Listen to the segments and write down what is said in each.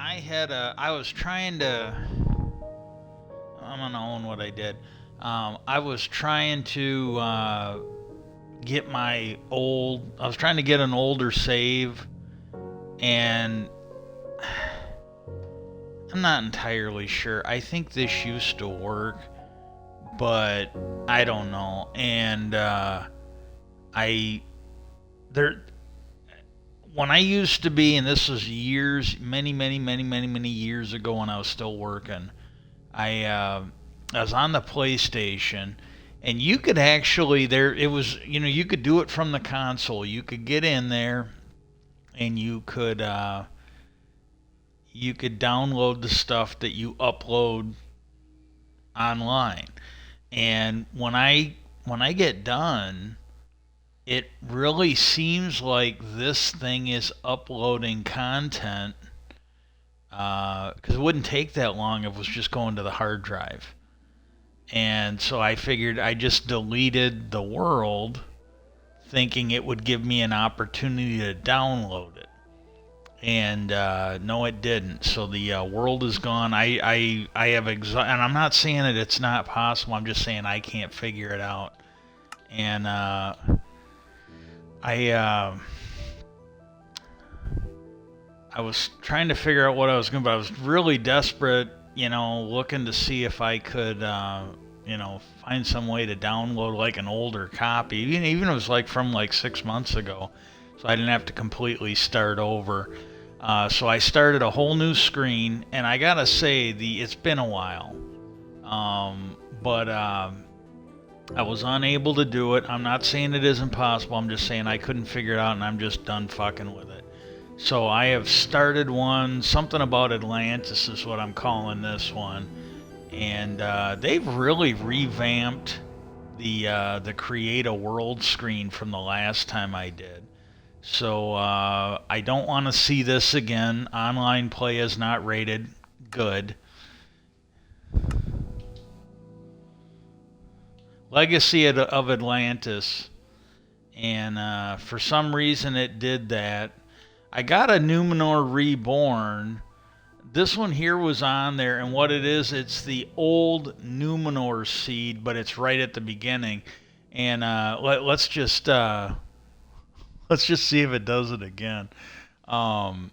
I was trying to, I'm gonna own what I did. I was trying to get I was trying to get an older save, and I'm not entirely sure. I think this used to work, but I don't know. And I there when I used to be, and this was years, many years ago when I was still working. I was on the PlayStation, and you could actually there. It was you could do it from the console. You could get in there, and you could download the stuff that you upload online. And when I get done, it really seems like this thing is uploading content because it wouldn't take that long if it was just going to the hard drive. And so I figured I just deleted the world, thinking it would give me an opportunity to download it. And no, it didn't. So the world is gone. I have and I'm not saying that it's not possible. I'm just saying I can't figure it out. And I I was trying to figure out what I was going to, but I was really desperate, looking to see if I could, find some way to download like an older copy, even if it was like from like 6 months ago, so I didn't have to completely start over. So I started a whole new screen, and I gotta say, it's been a while, but I was unable to do it. I'm not saying it isn't possible. I'm just saying I couldn't figure it out, and I'm just done fucking with it. So I have started one. Something about Atlantis is what I'm calling this one, and they've really revamped the create a world screen from the last time I did. So I don't want to see this again. Online play is not rated good. Legacy of Atlantis, and for some reason it did that. I got a Numenor Reborn. This one here was on there, and what it is, it's the old Numenor seed, but it's right at the beginning. And let's just see if it does it again. Um,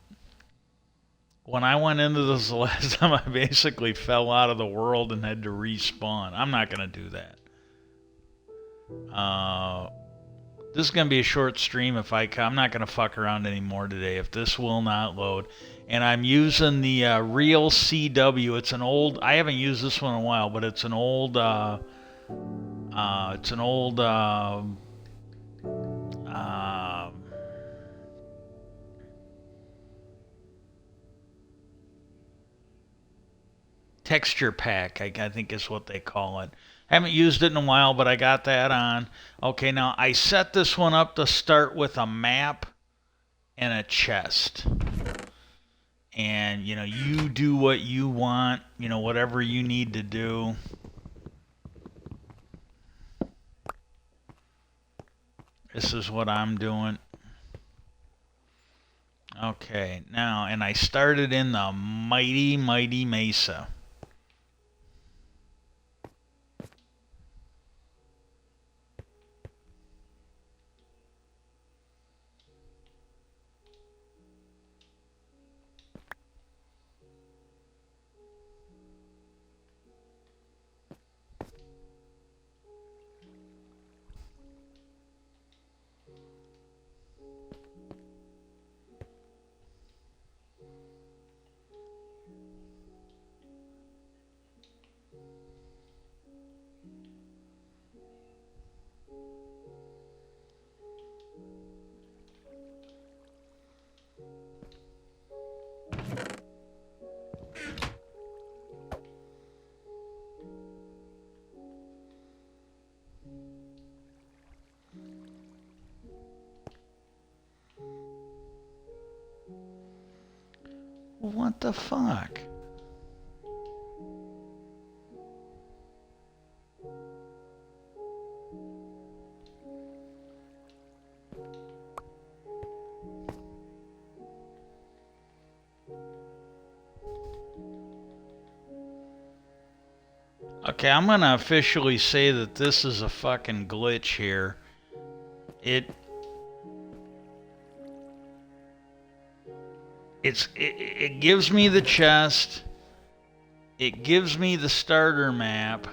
when I went into this the last time, I basically fell out of the world and had to respawn. I'm not gonna do that. Uh, this is gonna be a short stream. I'm not gonna fuck around anymore today. If this will not load, and I'm using the Real CW. It's an old. I haven't used this one in a while, but it's an old. It's an old. Uh, Texture pack, I think is what they call it. Haven't used it in a while, but I got that on. Okay, now I set this one up to start with a map and a chest. And, you do what you want, whatever you need to do. This is what I'm doing. Okay, now, and I started in the mighty Mesa. What the fuck? Okay, I'm gonna officially say that this is a fucking glitch here. It gives me the chest. It gives me the starter map.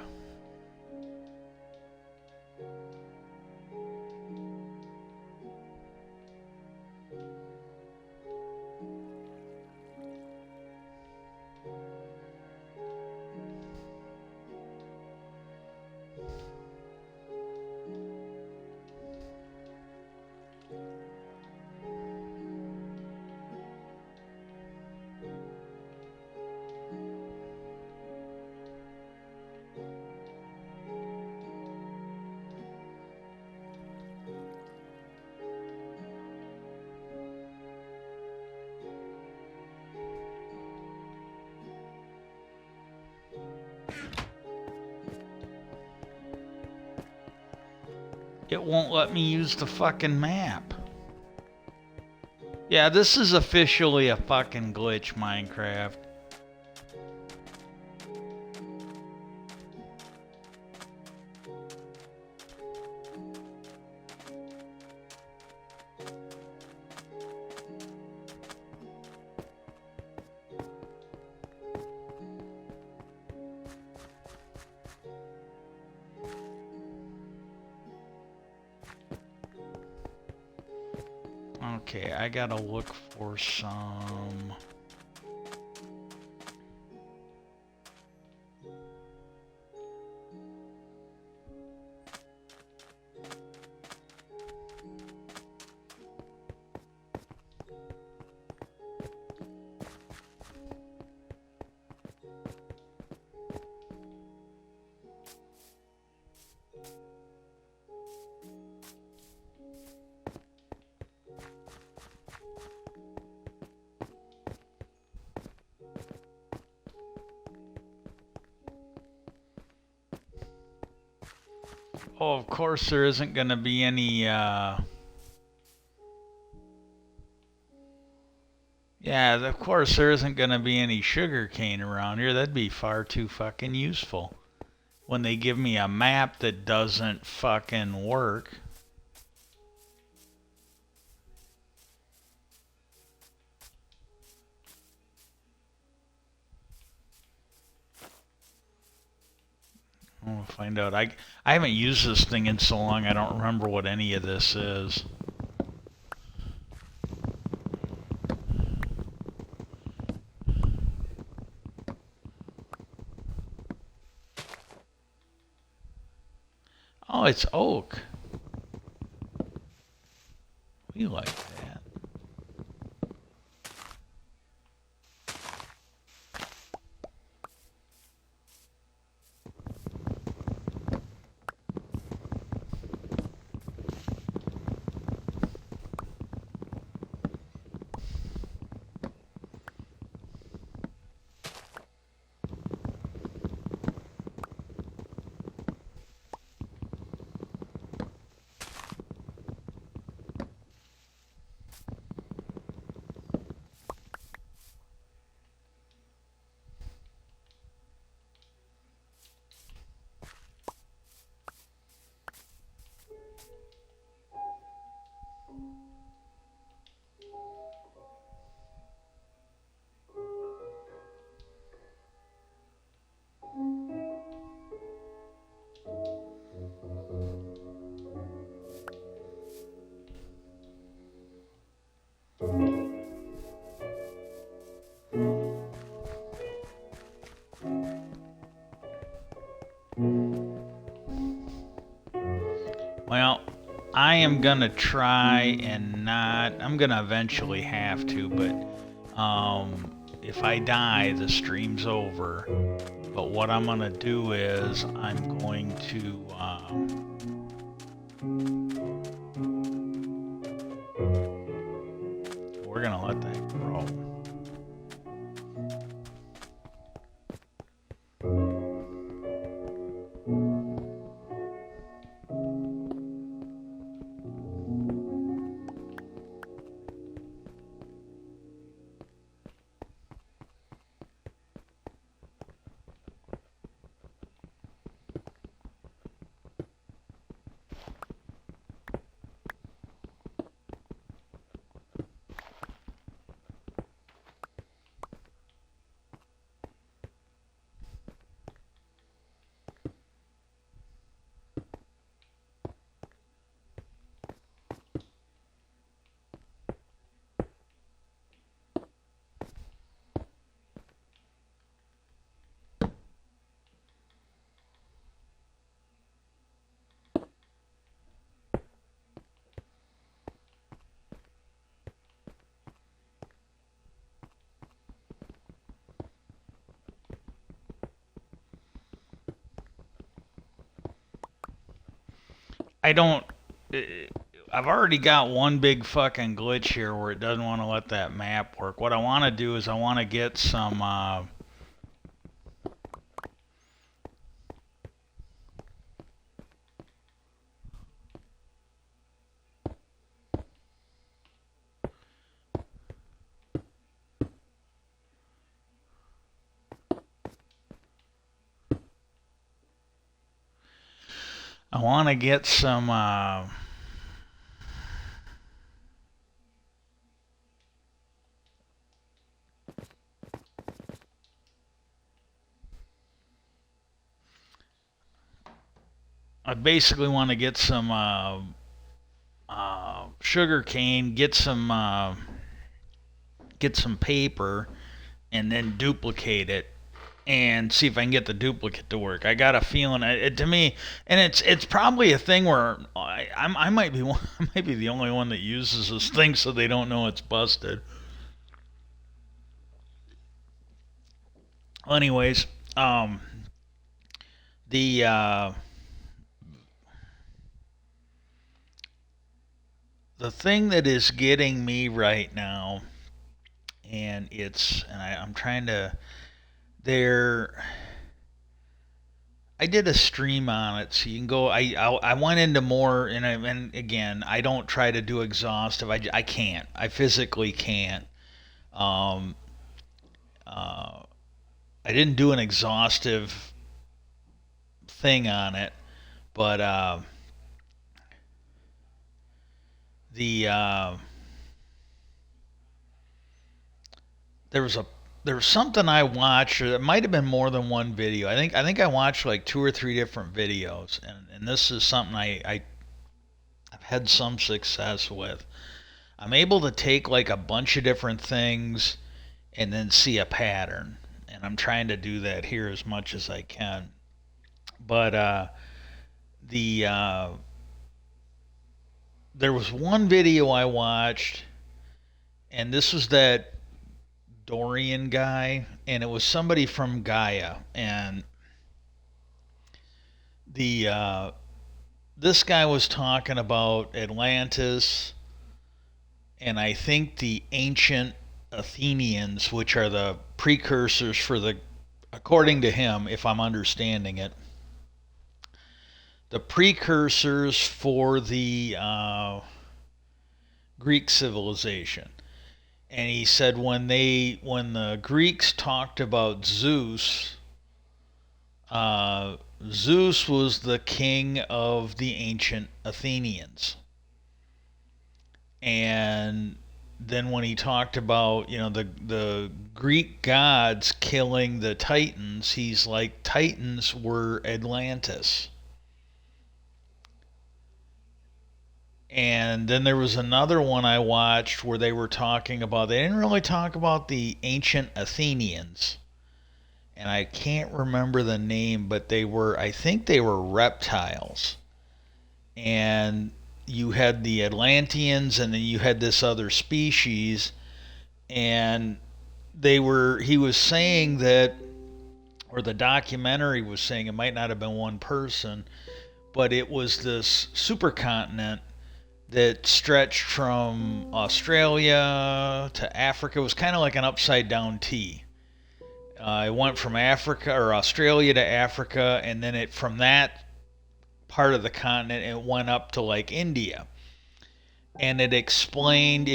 It won't let me use the fucking map. Yeah, this is officially a fucking glitch, Minecraft. Okay, I gotta look for some... Oh, of course there isn't gonna be any, Yeah, of course there isn't gonna be any sugar cane around here. That'd be far too fucking useful. When they give me a map that doesn't fucking work. I'll find out. I haven't used this thing in so long I don't remember what any of this is. Oh, it's oak. We like that. Well, I am gonna try and not. I'm gonna eventually have to, but if I die, the stream's over. But what I'm gonna do is I'm going to. We're gonna let that grow. I don't. I've already got one big fucking glitch here where it doesn't want to let that map work. What I want to do is I want to get some. I want to get some. I basically want to get some sugar cane, get some paper, and then duplicate it and see if I can get the duplicate to work. I got a feeling to me, and it's probably a thing where I might be I might be the only one that uses this thing, so they don't know it's busted. Well, anyways, the the thing that is getting me right now, I'm trying to there. I did a stream on it, so you can go. I went into more, and again, I don't try to do exhaustive. I can't. I physically can't. Um, uh, I didn't do an exhaustive thing on it, but the there was a there was something I watched, or it might have been more than one video. I think I watched like two or three different videos, and this is something I've had some success with. I'm able to take like a bunch of different things and then see a pattern, and I'm trying to do that here as much as I can. But the there was one video I watched, and this was that Dorian guy, and it was somebody from Gaia, and the this guy was talking about Atlantis, and I think the ancient Athenians, which are the precursors for the, according to him, if I'm understanding it, the precursors for the Greek civilization. And he said when the Greeks talked about Zeus, Zeus was the king of the ancient Athenians. And then when he talked about, the Greek gods killing the Titans, he's like, Titans were Atlantis. And then there was another one I watched where they were talking about, they didn't really talk about the ancient Athenians. And I can't remember the name, but I think they were reptiles. And you had the Atlanteans, and then you had this other species. And he was saying that, or the documentary was saying, it might not have been one person, but it was this supercontinent that stretched from Australia to Africa. It was kind of like an upside down T. It went from Africa or Australia to Africa, and then from that part of the continent, it went up to like India. And it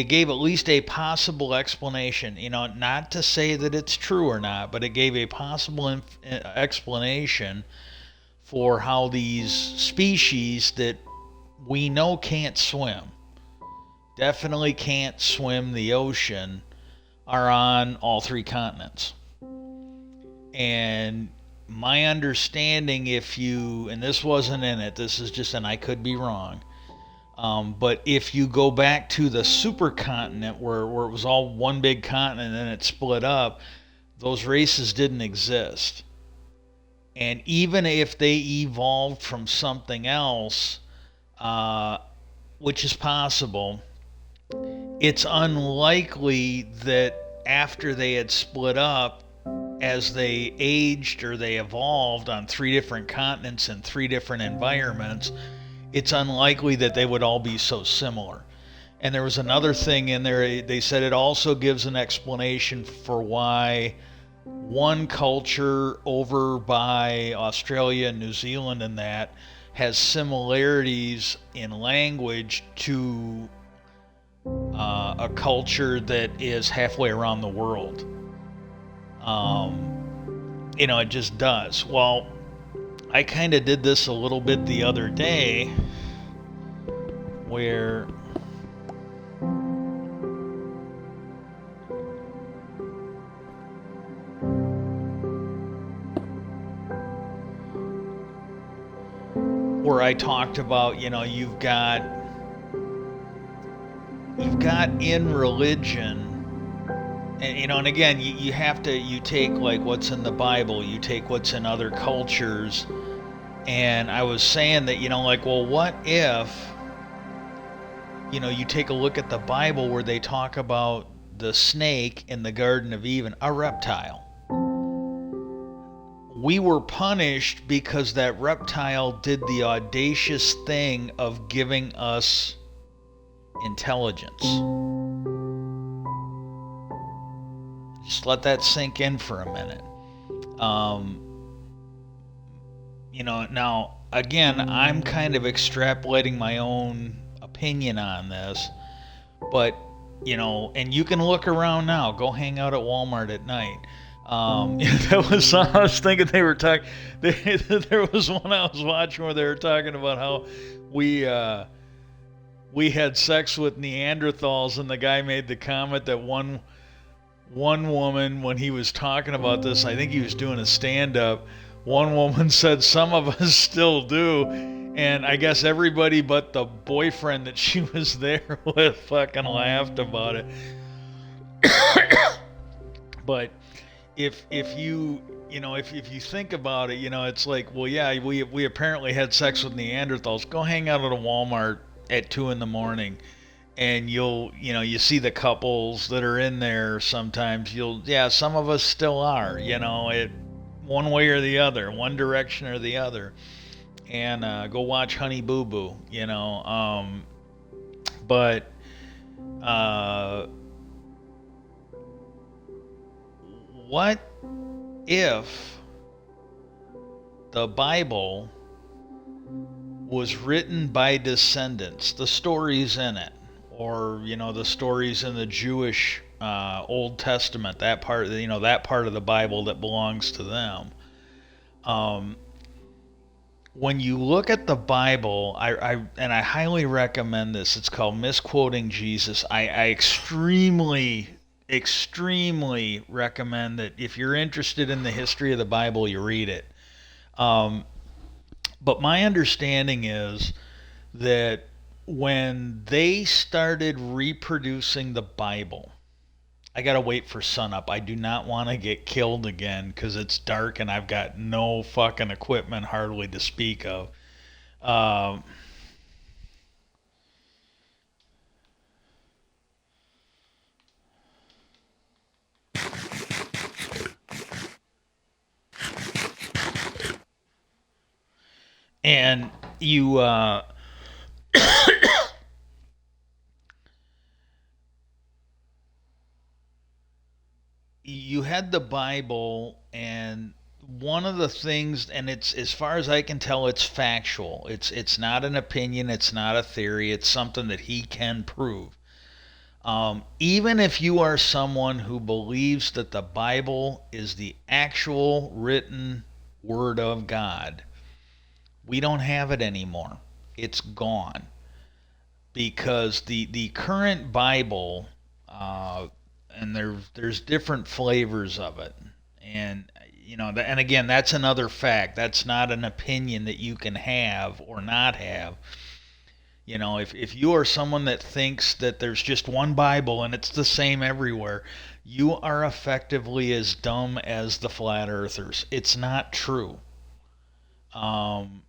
gave at least a possible explanation. Not to say that it's true or not, but it gave a possible explanation for how these species that we know can't swim, definitely can't swim the ocean, are on all three continents. And my understanding, and this wasn't in it, this is just, and I could be wrong, but if you go back to the supercontinent where it was all one big continent and then it split up, those races didn't exist. And even if they evolved from something else, which is possible, it's unlikely that after they had split up, as they aged or they evolved on three different continents and three different environments, it's unlikely that they would all be so similar. And there was another thing in there. They said it also gives an explanation for why one culture over by Australia and New Zealand and that has similarities in language to a culture that is halfway around the world. It just does. Well, I kind of did this a little bit the other day where I talked about, you've got in religion, and again, you have to, you take like what's in the Bible, you take what's in other cultures, and I was saying that, like, well, what if, you take a look at the Bible where they talk about the snake in the Garden of Eden, a reptile. We were punished because that reptile did the audacious thing of giving us intelligence. Just let that sink in for a minute. Now, again, I'm kind of extrapolating my own opinion on this, but, and you can look around now, go hang out at Walmart at night. That was, I was thinking they were talking, there was one I was watching where they were talking about how we had sex with Neanderthals, and the guy made the comment that one woman, when he was talking about this, I think he was doing a stand-up, one woman said some of us still do, and I guess everybody but the boyfriend that she was there with fucking laughed about it. But if you think about it, it's like, well, yeah, we apparently had sex with Neanderthals. Go hang out at a Walmart at 2 a.m, and you see the couples that are in there. Sometimes some of us still are, it one way or the other, one direction or the other. And go watch Honey Boo Boo, but what if the Bible was written by descendants, the stories in it, or the stories in the Jewish Old Testament, that part of the Bible that belongs to them? When you look at the Bible, I highly recommend this. It's called Misquoting Jesus. I extremely recommend that if you're interested in the history of the Bible, you read it. But my understanding is that when they started reproducing the Bible, I gotta wait for sunup. I do not want to get killed again because it's dark and I've got no fucking equipment hardly to speak of. And you you had the Bible, and one of the things, and it's, as far as I can tell, it's factual. It's not an opinion, it's not a theory, it's something that he can prove. Even if you are someone who believes that the Bible is the actual written word of God, we don't have it anymore. It's gone. Because the current Bible, and there's different flavors of it, and and again, that's another fact. That's not an opinion that you can have or not have. If you are someone that thinks that there's just one Bible and it's the same everywhere, you are effectively as dumb as the flat earthers. It's not true. Um,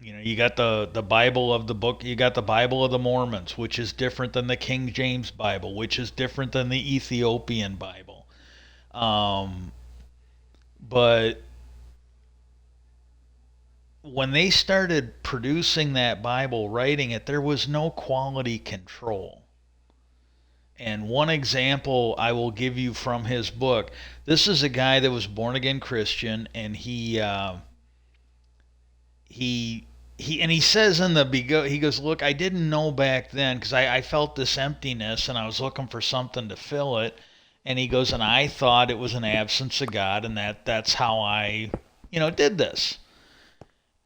you got the Bible of the book, you got the Bible of the Mormons, which is different than the King James Bible, which is different than the Ethiopian Bible. Um, but when they started producing that Bible, writing it, there was no quality control. And one example I will give you from his book, this is a guy that was born again Christian, and he he says in the he goes, look, I didn't know back then because I felt this emptiness and I was looking for something to fill it. And he goes, and I thought it was an absence of God, and that's how I, did this.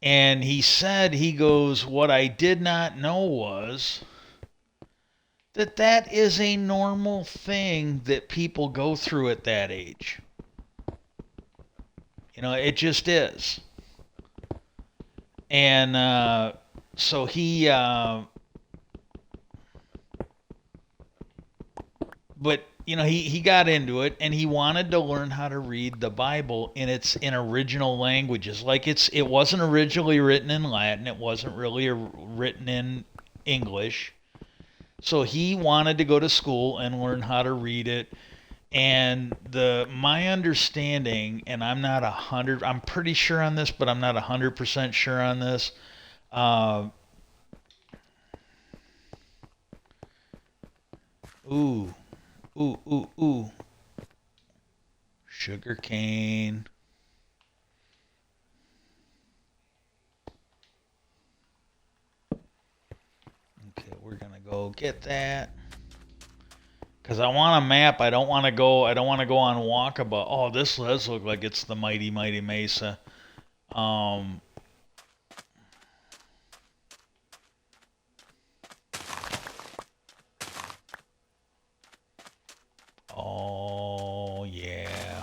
And he said, he goes, what I did not know was that is a normal thing that people go through at that age. It just is. And so but he got into it, and he wanted to learn how to read the Bible in original languages. Like it wasn't originally written in Latin, it wasn't really written in English. So he wanted to go to school and learn how to read it. And my understanding, and I'm pretty sure on this, but I'm not 100% sure on this. Uh, ooh, ooh. Sugar cane. Okay, we're gonna go get that. Because I want a map. I don't want to go. I don't want to go on Walkabout. Oh, this does look like it's the mighty, mighty Mesa. Um. Oh yeah.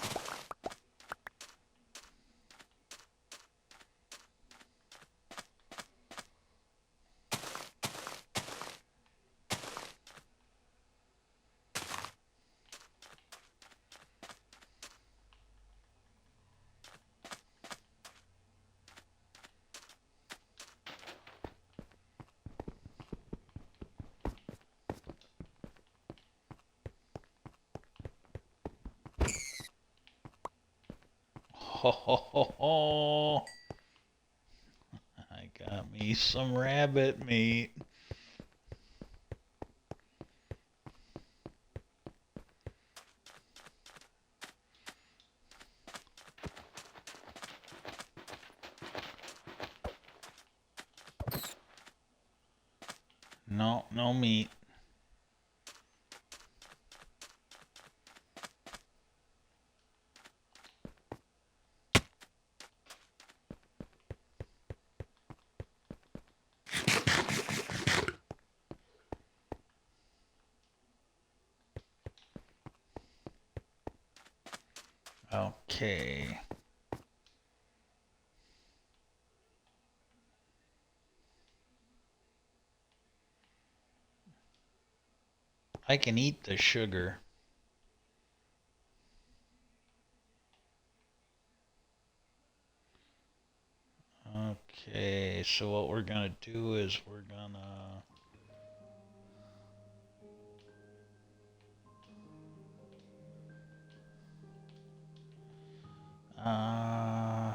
Ho ho ho ho. I got me some rabbit meat. No, no meat. Okay. I can eat the sugar. Okay, so what we're gonna do is we're gonna uh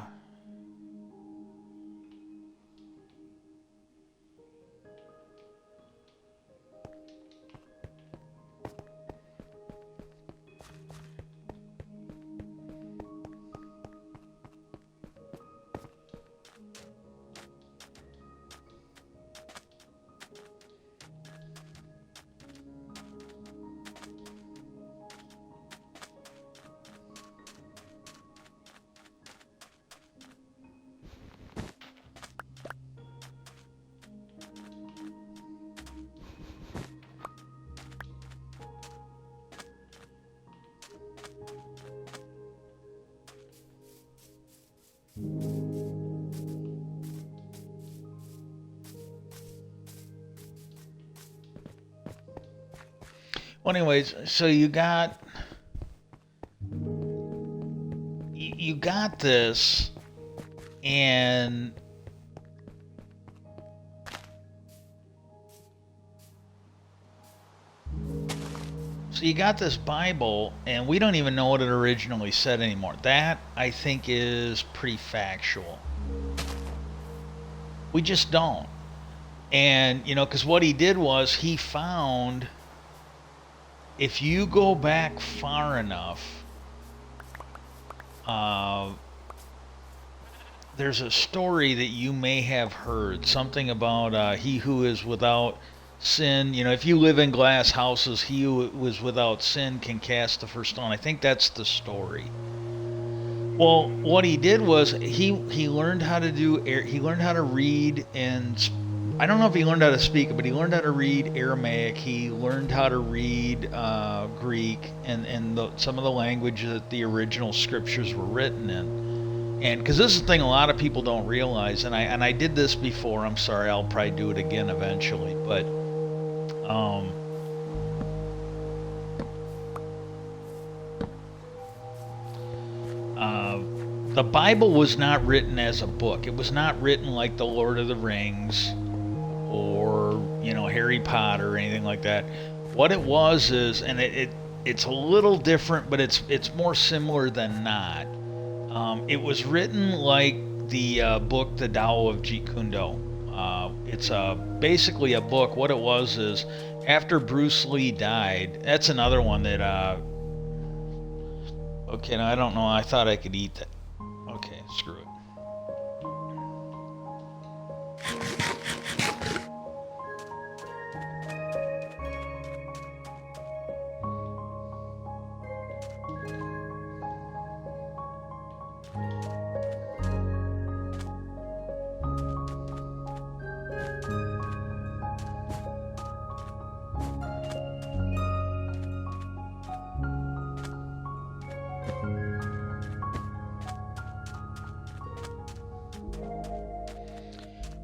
well, anyways, so you got this, and so you got this Bible, and we don't even know what it originally said anymore. That I think is pretty factual. We just don't. And, because what he did was he found if you go back far enough, uh, there's a story that you may have heard something about he who is without sin. If you live in glass houses, he who was without sin can cast the first stone. I think that's the story. Well, what he did was he learned how to he learned how to read, and I don't know if he learned how to speak it, but he learned how to read Aramaic. He learned how to read Greek and some of the language that the original scriptures were written in. And because this is the thing a lot of people don't realize, and I did this before. I'm sorry, I'll probably do it again eventually, but um, uh, the Bible was not written as a book. It was not written like the Lord of the Rings or Harry Potter or anything like that. What it was is, and it's a little different, but it's more similar than not. It was written like the book, The Tao of Jeet Kune Do. It's basically a book. What it was is, after Bruce Lee died, that's another one that. Okay, now I don't know. I thought I could eat that. Okay, screw it.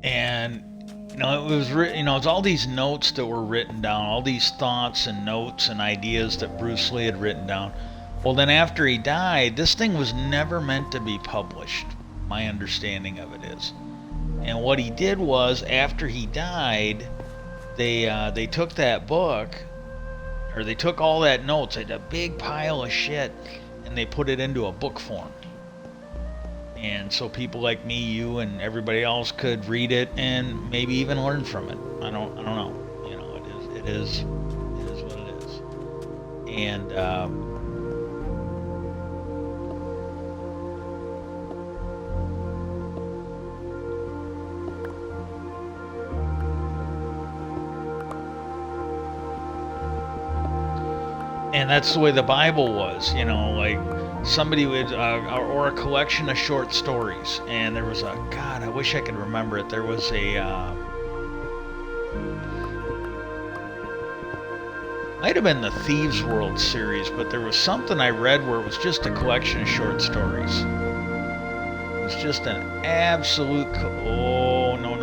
And it was written. It's all these notes that were written down, all these thoughts and notes and ideas that Bruce Lee had written down. Well, then after he died, this thing was never meant to be published. My understanding of it is. And what he did was, after he died, they took that book, or they took all that notes, a big pile of shit, and they put it into a book form. And so people like me, you, and everybody else could read it and maybe even learn from it. I don't know. It is what it is. And and that's the way the Bible was. Like somebody would, or a collection of short stories. And there was God, I wish I could remember it. There was might have been the Thieves World series, but there was something I read where it was just a collection of short stories. It was just an absolute, oh, no.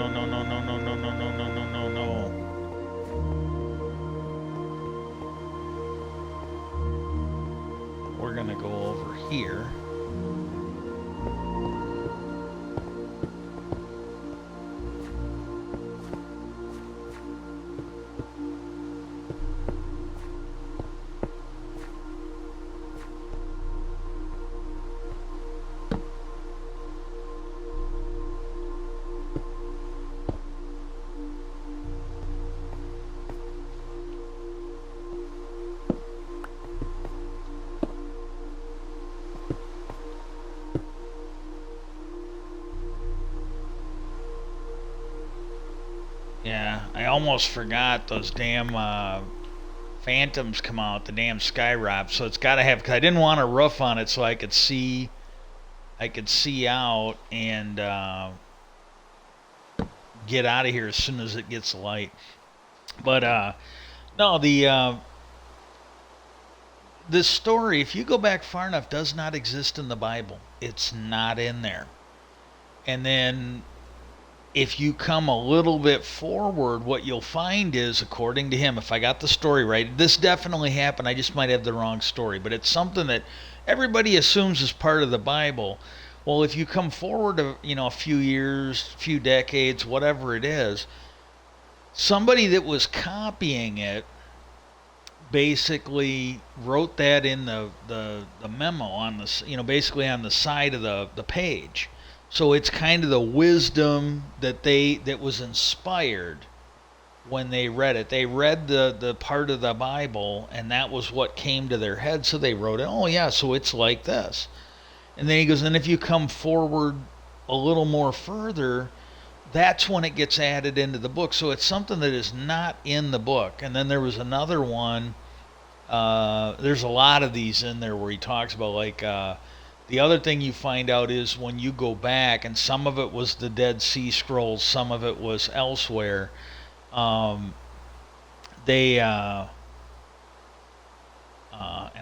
We're going to go over here. Yeah, I almost forgot those damn phantoms come out, the damn sky wrap. So it's got to have, because I didn't want a roof on it, so I could see out and get out of here as soon as it gets light. But no, this story, if you go back far enough, does not exist in the Bible. It's not in there. And then if you come a little bit forward, what you'll find is, according to him, if I got the story right, this definitely happened. I just might have the wrong story, but it's something that everybody assumes is part of the Bible. Well, if you come forward a few years, few decades, whatever it is, somebody that was copying it basically wrote that in the memo on the, basically on the side of the page. So it's kind of the wisdom that was inspired when they read it. They read the part of the Bible, and that was what came to their head, so they wrote it. Oh yeah, so it's like this. And then he goes, and if you come forward a little more further, that's when it gets added into the book. So it's something that is not in the book. And then there was another one. There's a lot of these in there where he talks about the other thing you find out is when you go back, and some of it was the Dead Sea Scrolls, some of it was elsewhere. Um, they and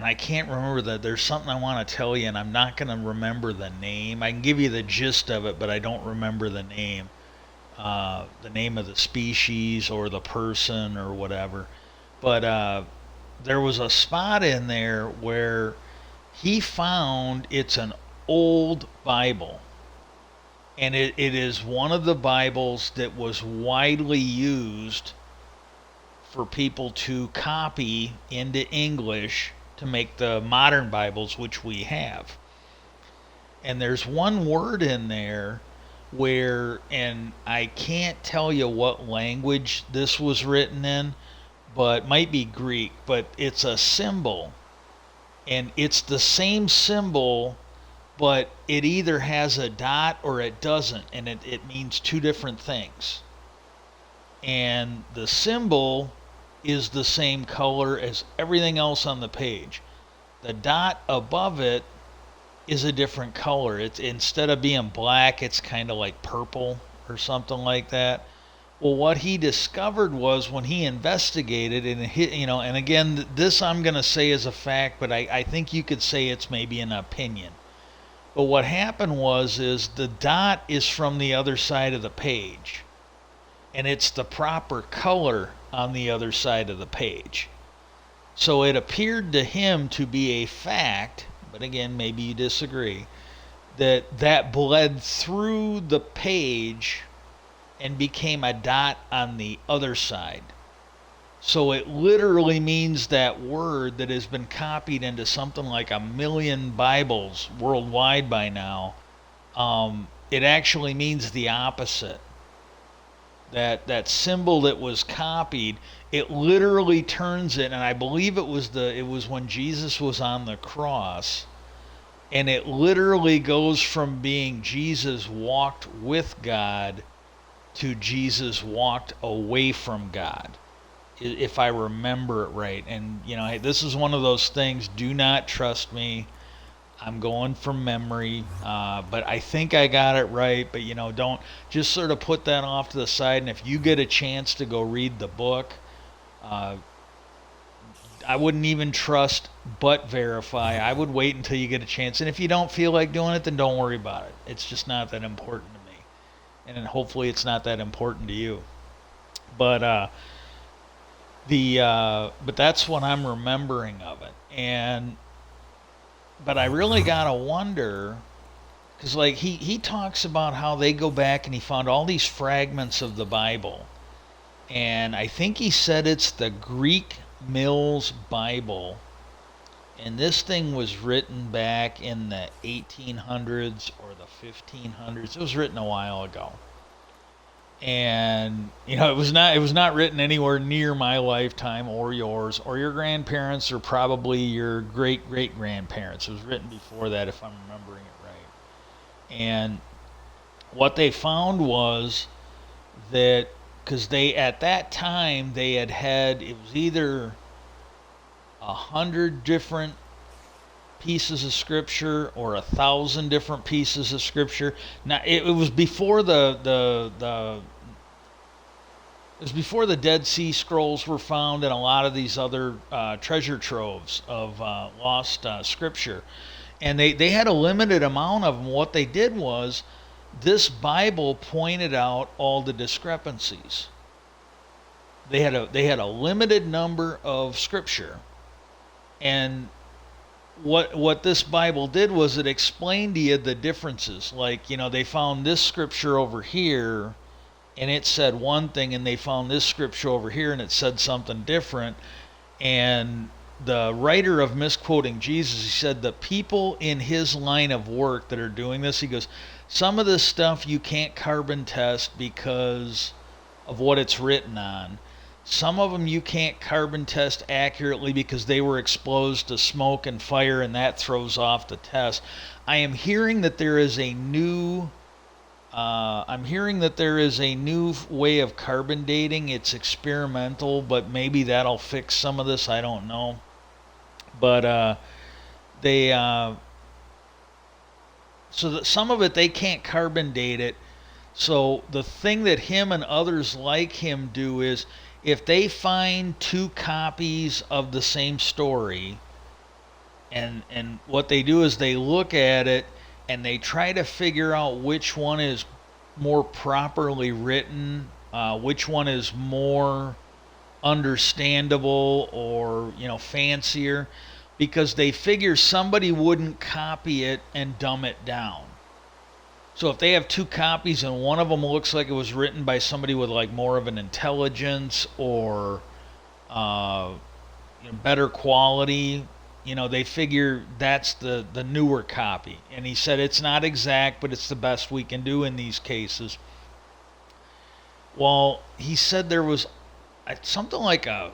I can't remember that. There's something I want to tell you, and I'm not going to remember the name. I can give you the gist of it, but I don't remember the name of the species or the person or whatever. But there was a spot in there where he found it's an old Bible. And it is one of the Bibles that was widely used for people to copy into English to make the modern Bibles, which we have. And there's one word in there where, and I can't tell you what language this was written in, but it might be Greek, but it's a symbol. And it's the same symbol, but it either has a dot or it doesn't, and it means two different things. And the symbol is the same color as everything else on the page. The dot above it is a different color. It's instead of being black, it's kind of like purple or something like that. Well, what he discovered was when he investigated and and again, this I'm going to say is a fact, but I think you could say it's maybe an opinion. But what happened is the dot is from the other side of the page, and it's the proper color on the other side of the page. So it appeared to him to be a fact, but again, maybe you disagree, that bled through the page and became a dot on the other side. So it literally means that word that has been copied into something like 1 million Bibles worldwide by now. It actually means the opposite. That symbol that was copied, it literally turns it, and I believe it was when Jesus was on the cross, and it literally goes from being Jesus walked with God to Jesus walked away from God, if I remember it right. And hey, this is one of those things. Do not trust me. I'm going from memory, but I think I got it right. But don't just sort of put that off to the side. And if you get a chance to go read the book, I wouldn't even trust but verify. I would wait until you get a chance. And if you don't feel like doing it, then don't worry about it. It's just not that important to me, and then hopefully it's not that important to you. But but that's what I'm remembering of it. But I really gotta wonder, because he talks about how they go back and he found all these fragments of the Bible, and I think he said it's the Greek Mills Bible, and this thing was written back in the 1800s or the 1500s. It was written a while ago. And it was not written anywhere near my lifetime or yours or your grandparents or probably your great great grandparents. It was written before that, if I'm remembering it right. And what they found was that, because they at that time they had it was either 100 different pieces of scripture or 1,000 different pieces of scripture. Now it was before it was before the Dead Sea Scrolls were found and a lot of these other treasure troves of lost scripture, and they had a limited amount of them. What they did was this Bible pointed out all the discrepancies. They had a limited number of scripture, and what this Bible did was it explained to you the differences. Like, they found this scripture over here and it said one thing, and they found this scripture over here and it said something different. And the writer of Misquoting Jesus, he said the people in his line of work that are doing this, he goes, Some of this stuff you can't carbon test because of what it's written on. Some of them you can't carbon test accurately because they were exposed to smoke and fire, and that throws off the test. I am hearing that there is a new way of carbon dating. It's experimental, but maybe that'll fix some of this. I don't know. But they so that some of it they can't carbon date it. So the thing that him and others like him do is if they find two copies of the same story, and what they do is they look at it and they try to figure out which one is more properly written, which one is more understandable or fancier, because they figure somebody wouldn't copy it and dumb it down. So if they have two copies and one of them looks like it was written by somebody with like more of an intelligence or uh, better quality, they figure that's the newer copy. And he said it's not exact, but it's the best we can do in these cases. Well, he said there was something like a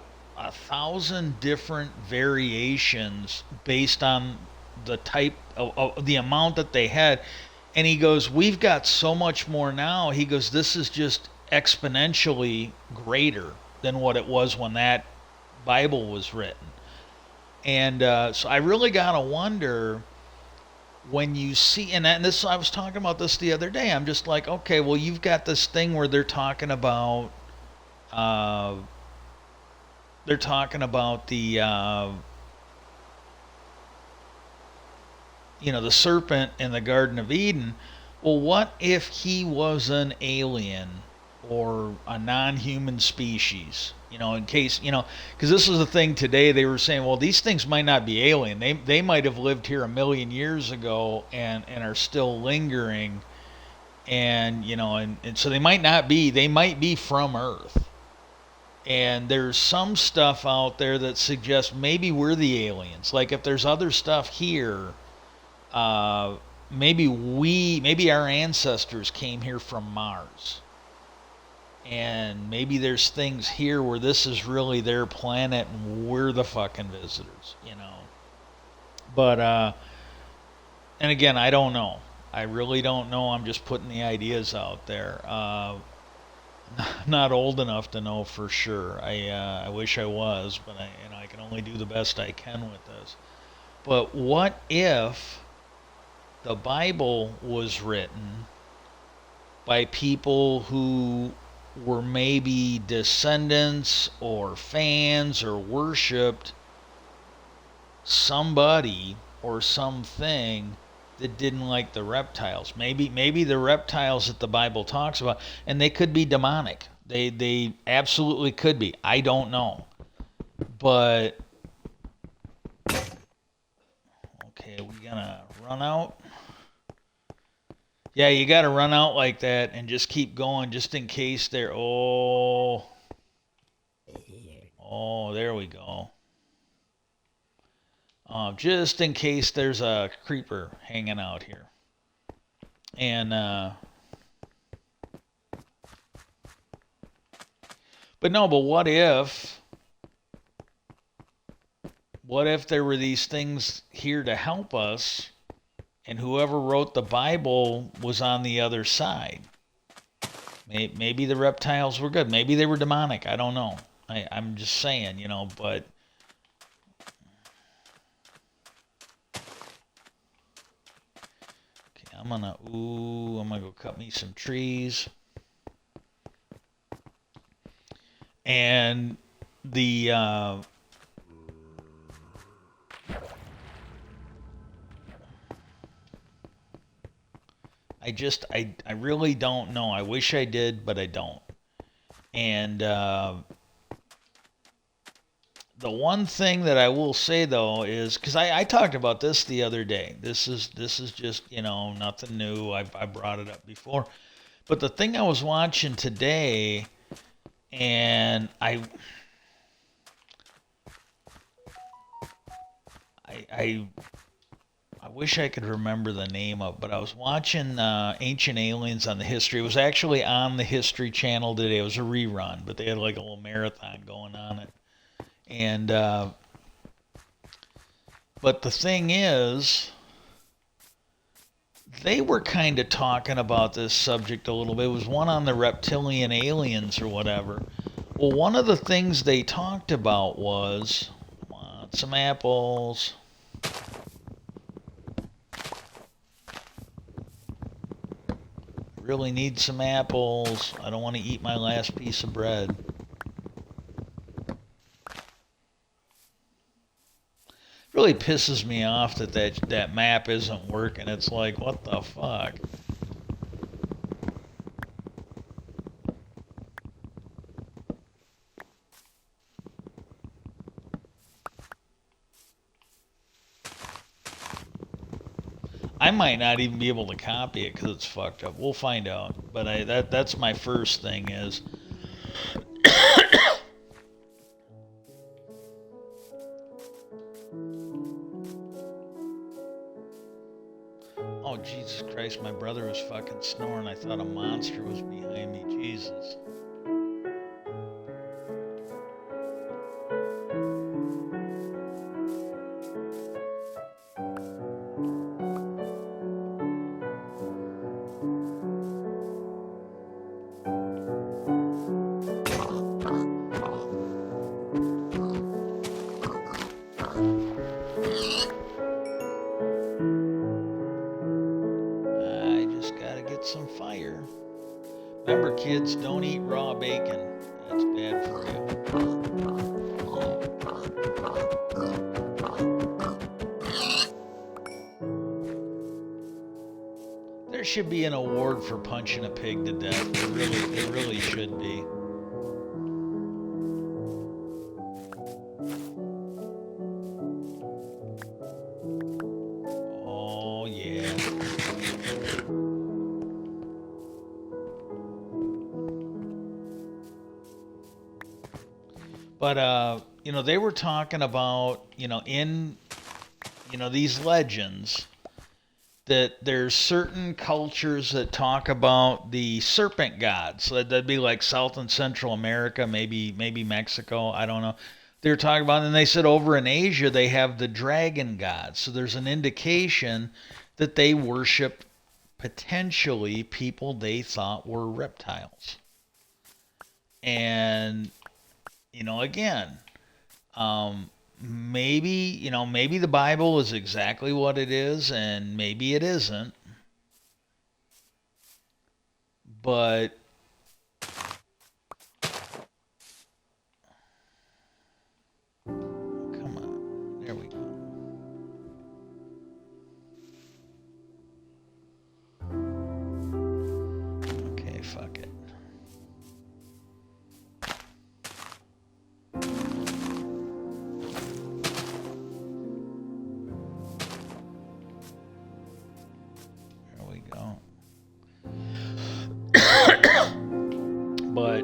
thousand different variations based on the type of the amount that they had. And he goes, we've got so much more now. He goes, this is just exponentially greater than what it was when that Bible was written. And so I really gotta wonder when you see, and this I was talking about this the other day. I'm just like, okay, well, you've got this thing where uh, they're talking about the serpent in the Garden of Eden. Well, what if he was an alien or a non-human species? In case, because this was the thing today. They were saying, well, these things might not be alien. They might have lived here a million years ago and are still lingering. And so they might not be. They might be from Earth. And there's some stuff out there that suggests maybe we're the aliens. Like if there's other stuff here, maybe our ancestors came here from Mars, and maybe there's things here where this is really their planet and we're the fucking visitors. But and again, I don't know. I really don't know. I'm just putting the ideas out there. Not old enough to know for sure. I wish I was, but I can only do the best I can with this. But what if the Bible was written by people who were maybe descendants or fans or worshipped somebody or something that didn't like the reptiles? Maybe the reptiles that the Bible talks about, and they could be demonic. They absolutely could be. I don't know. But okay, we gonna run out. Yeah, you got to run out like that and just keep going just in case they're. Oh, there we go. Just in case there's a creeper hanging out here. And, but what if there were these things here to help us? And whoever wrote the Bible was on the other side. Maybe the reptiles were good. Maybe they were demonic. I don't know. I'm just saying, but. Okay, I'm gonna go cut me some trees. And the. I really don't know. I wish I did, but I don't. And the one thing that I will say though is because I talked about this the other day. This is just nothing new. I brought it up before, but the thing I was watching today, and I wish I could remember the name of, but I was watching Ancient Aliens on the History. It was actually on the History Channel today. It was a rerun, but they had like a little marathon going on it. And but the thing is, they were kind of talking about this subject a little bit. It was one on the reptilian aliens or whatever. Well, one of the things they talked about was, want some apples. Really need some apples. I don't want to eat my last piece of bread. Really pisses me off that map isn't working. It's like, what the fuck? I might not even be able to copy it because it's fucked up. We'll find out. But that's my first thing is. Oh, Jesus Christ, my brother was fucking snoring. I thought a monster was behind me. Jesus. Some fire. Remember, kids, don't eat raw bacon. That's bad for you. There should be an award for punching a pig to death. There really should be. Oh, yeah. But they were talking about, in, these legends that there's certain cultures that talk about the serpent gods. So that'd be like South and Central America, maybe Mexico, I don't know. They were talking about, and they said over in Asia they have the dragon gods. So there's an indication that they worship potentially people they thought were reptiles. And again, maybe the Bible is exactly what it is, and maybe it isn't. But come on, there we go. Okay, fuck it. But,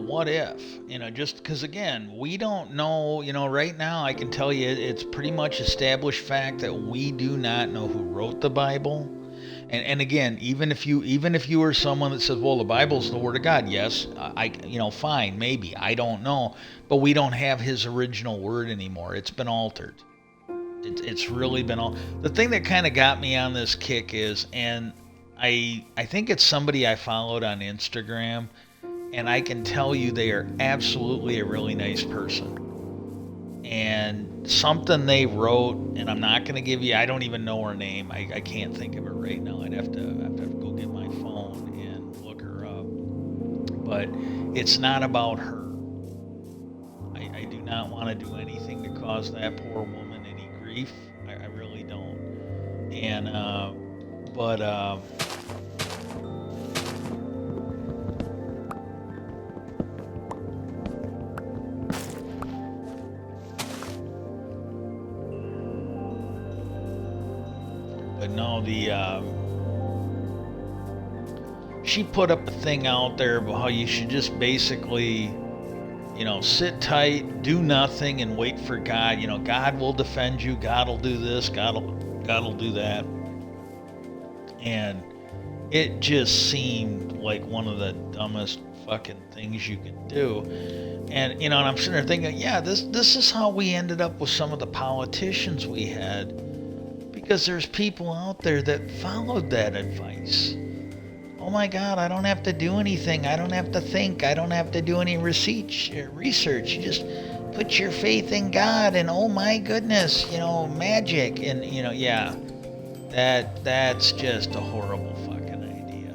what if? Just because, again, we don't know, right now I can tell you it's pretty much established fact that we do not know who wrote the Bible. And again, even if you are someone that says, well, the Bible's the Word of God, yes, fine, maybe, I don't know. But we don't have his original word anymore. It's been altered. It's really been all. The thing that kind of got me on this kick is, and I think it's somebody I followed on Instagram, and I can tell you they are absolutely a really nice person. And something they wrote, and I'm not going to give you, I don't even know her name. I can't think of it right now. I'd have to go get my phone and look her up. But it's not about her. I do not want to do anything to cause that poor woman any grief. I really don't. And, but no, she put up a thing out there about how you should just basically, sit tight, do nothing, and wait for God. God will defend you. God will do this. God will do that. And it just seemed like one of the dumbest fucking things you can do. And I'm sitting there thinking, yeah, this is how we ended up with some of the politicians we had, because there's people out there that followed that advice. Oh my God, I don't have to do anything. I don't have to think. I don't have to do any research. You just put your faith in God, and oh my goodness, magic. And yeah, that's just a horrible fucking idea.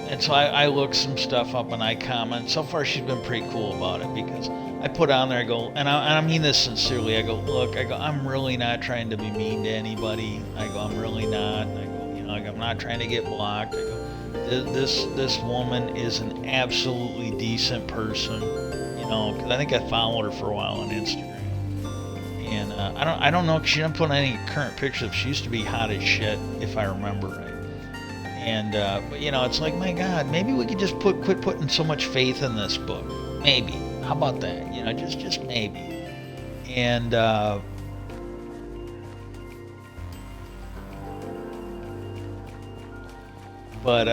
And so I looked some stuff up and I comment. So far, she's been pretty cool about it, because I put on there, I go, and I mean this sincerely. I go, look, I'm really not trying to be mean to anybody. I go, I'm really not. I go, I'm not trying to get blocked. I go, this woman is an absolutely decent person, because I think I followed her for a while on Instagram. And I don't know, because she didn't put any current pictures. She used to be hot as shit, if I remember right. And but it's like, my God, maybe we could just quit putting so much faith in this book. Maybe. How about that? Just maybe. And but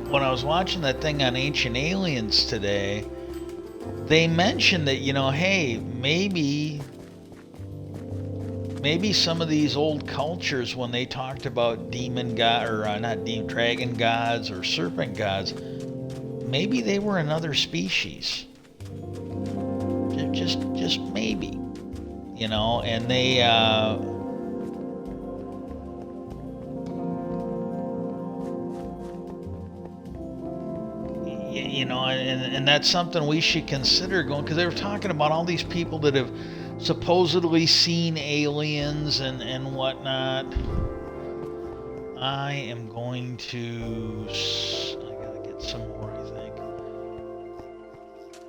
when I was watching that thing on Ancient Aliens today, they mentioned that, hey, maybe some of these old cultures, when they talked about demon god, or not demon, dragon gods or serpent gods, maybe they were another species. Just maybe, and they and that's something we should consider going, because they were talking about all these people that have supposedly seen aliens and whatnot. I am going to. I gotta get some more, I think.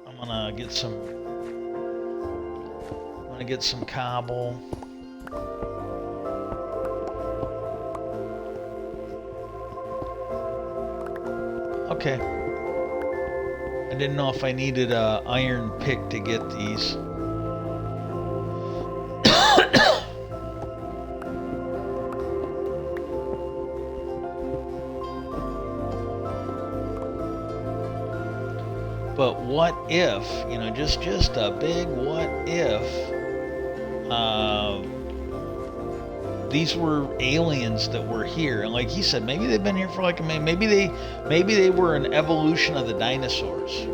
I'm gonna get some cobble. Okay. I didn't know if I needed a iron pick to get these. But what if, just a big what if, these were aliens that were here, and like he said, maybe they've been here for like maybe they were an evolution of the dinosaurs.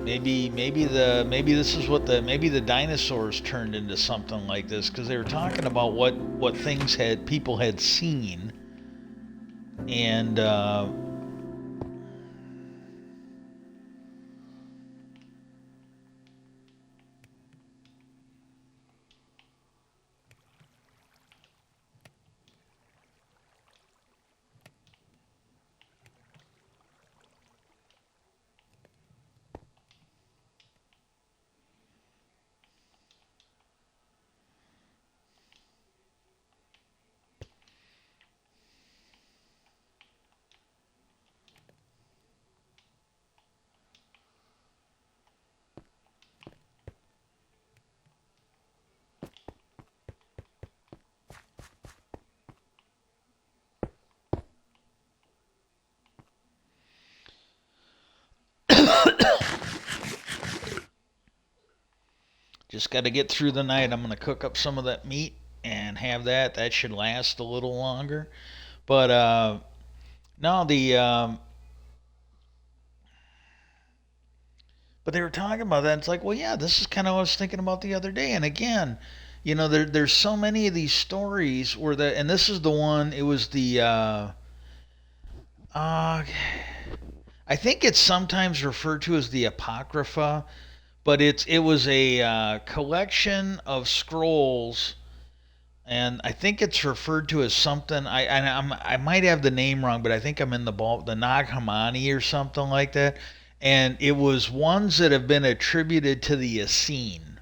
Maybe this is what maybe the dinosaurs turned into something like this, because they were talking about what things people had seen, and just got to get through the night. I'm going to cook up some of that meat and have that. That should last a little longer. But no, but they were talking about that. It's like, well, yeah, this is kind of what I was thinking about the other day. And again, there's so many of these stories where and this is the one. It was the I think it's sometimes referred to as the Apocrypha, but it was a collection of scrolls, and I think it's referred to as something. I might have the name wrong, but I think I'm in the Nag Hammadi or something like that. And it was ones that have been attributed to the Essene.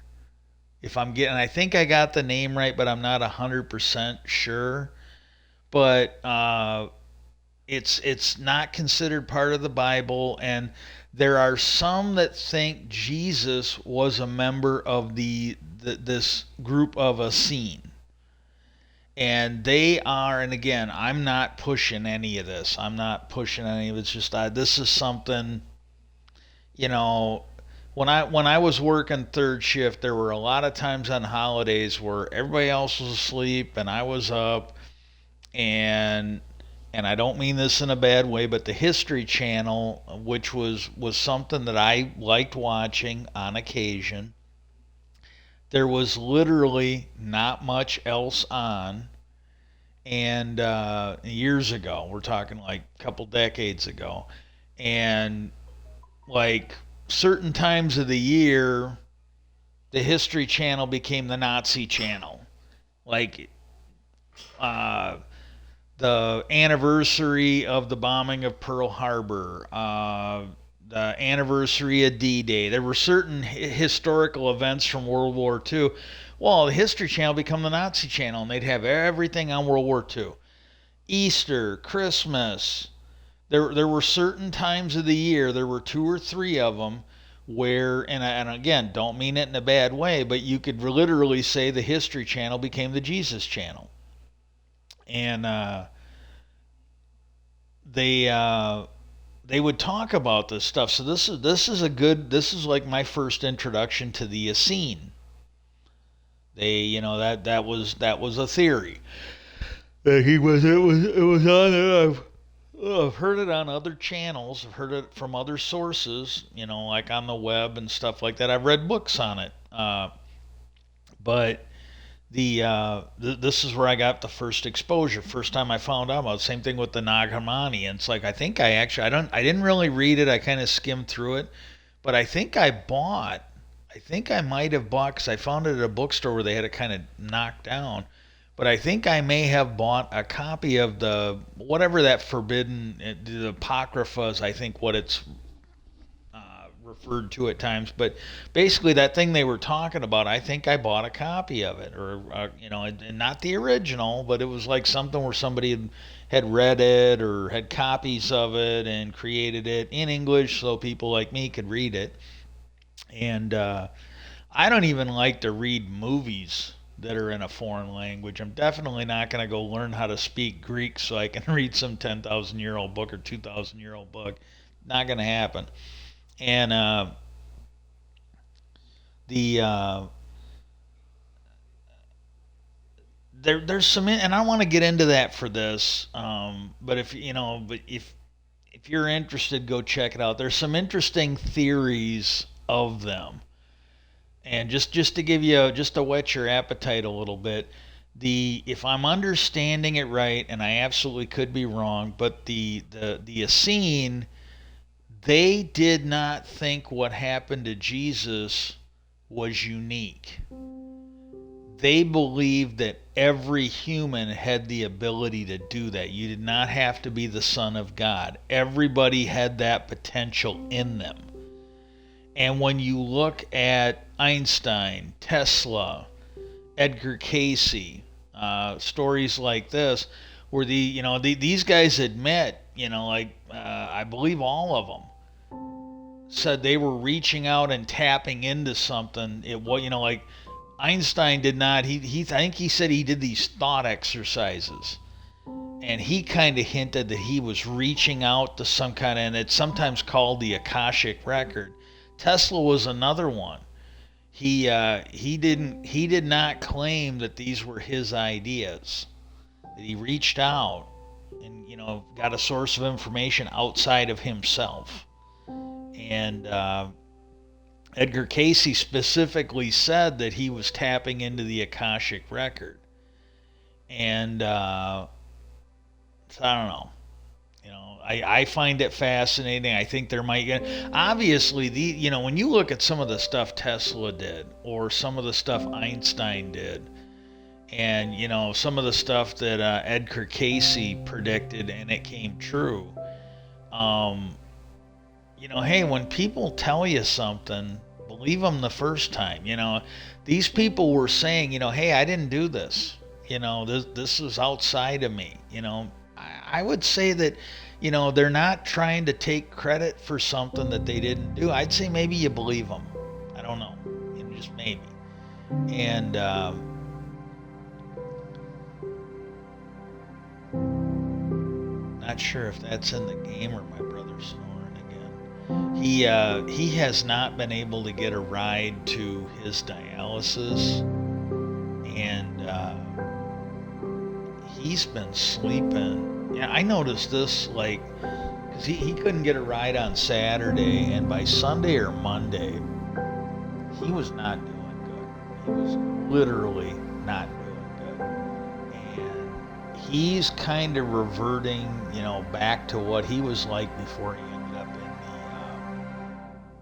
I think I got the name right, but I'm not 100% sure. but it's not considered part of the Bible, and there are some that think Jesus was a member of this group of Essene. And they are, and again, I'm not pushing any of this. I'm not pushing any of it. It's just this is something, you know, when I was working third shift, there were a lot of times on holidays where everybody else was asleep and I was up, and I don't mean this in a bad way, but the History Channel, which was something that I liked watching on occasion, there was literally not much else on. And years ago, we're talking like a couple decades ago, and like certain times of the year, the History Channel became the Nazi Channel. Like uh, the anniversary of the bombing of Pearl Harbor, the anniversary of D-Day. There were certain historical events from World War II. Well, the History Channel became the Nazi Channel, and they'd have everything on World War II. Easter, Christmas. There were certain times of the year, there were two or three of them, where, and again, don't mean it in a bad way, but you could literally say the History Channel became the Jesus Channel. And they would talk about this stuff. So this is like my first introduction to the Essene. That was a theory. It was on there. I've heard it on other channels. I've heard it from other sources, like on the web and stuff like that. I've read books on it. But this is where I got the first exposure. First time I found out about it. Same thing with the Nag Hammadi. And it's like, I didn't really read it. I kind of skimmed through it, but I think I might have bought, because I found it at a bookstore where they had it kind of knocked down. But I think I may have bought a copy of the whatever that forbidden, the Apocrypha is, I think, what it's referred to at times. But basically, that thing they were talking about, I think I bought a copy of it, or and not the original, but it was like something where somebody had read it or had copies of it and created it in English so people like me could read it. And I don't even like to read movies that are in a foreign language. I'm definitely not going to go learn how to speak Greek so I can read some 10,000-year-old book or 2,000-year-old book. Not going to happen. And the there's some, and I want to get into that for this. But if you're interested, go check it out. There's some interesting theories of them. And just to give you, just to whet your appetite a little bit, if I'm understanding it right, and I absolutely could be wrong, but the Essene, they did not think what happened to Jesus was unique. They believed that every human had the ability to do that. You did not have to be the Son of God. Everybody had that potential in them. And when you look at Einstein, Tesla, Edgar Cayce, stories like this, where these guys admit, I believe all of them said they were reaching out and tapping into something. Like Einstein did not. I think he said he did these thought exercises, and he kind of hinted that he was reaching out to some kind of, and it's sometimes called the Akashic record. Tesla was another one. He did not claim that these were his ideas. That he reached out and got a source of information outside of himself. And Edgar Cayce specifically said that he was tapping into the Akashic record. And so I don't know. I find it fascinating. I think there might obviously when you look at some of the stuff Tesla did or some of the stuff Einstein did, and some of the stuff that Edgar Cayce predicted and it came true. Hey, when people tell you something, believe them the first time. These people were saying, hey, I didn't do this. This is outside of me. I would say that, they're not trying to take credit for something that they didn't do. I'd say maybe you believe them. I don't know, just maybe. And not sure if that's in the game or my brother's snoring again. He has not been able to get a ride to his dialysis, and he's been sleeping. Yeah, I noticed this, like, because he couldn't get a ride on Saturday, and by Sunday or Monday, he was not doing good. He was literally not doing good. And he's kind of reverting, back to what he was like before he ended up in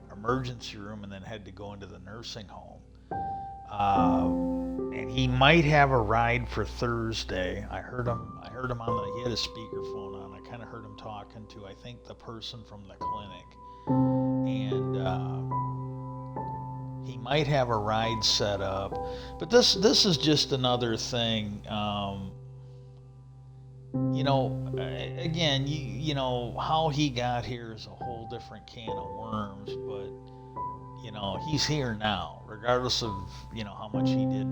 the emergency room and then had to go into the nursing home. And he might have a ride for Thursday. I heard him he had a speakerphone on. I kind of heard him talking to, I think, the person from the clinic. And he might have a ride set up. But this is just another thing. Again, how he got here is a whole different can of worms, but he's here now, regardless of, how much he did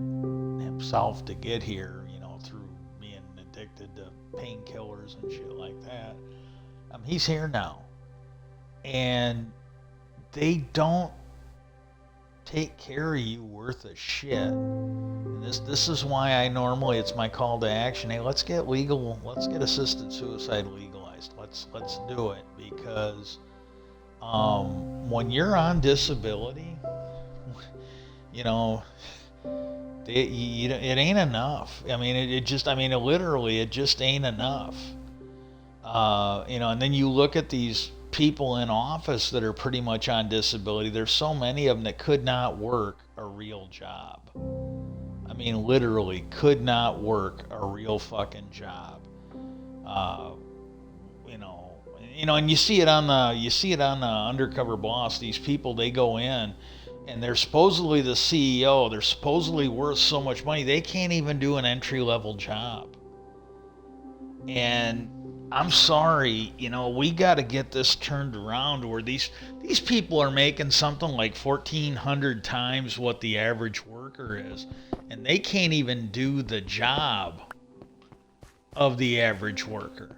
himself to get here, through being addicted to painkillers and shit like that. He's here now. And they don't take care of you worth a shit. And this is why it's my call to action. Hey, let's get assisted suicide legalized. Let's do it, because when you're on disability, it ain't enough. Literally, it just ain't enough. And then you look at these people in office that are pretty much on disability. There's so many of them that could not work a real job. Literally could not work a real fucking job. And you see it on the Undercover Boss. These people, they go in and they're supposedly the CEO. They're supposedly worth so much money. They can't even do an entry-level job. And I'm sorry, we got to get this turned around where these people are making something like 1,400 times what the average worker is, and they can't even do the job of the average worker.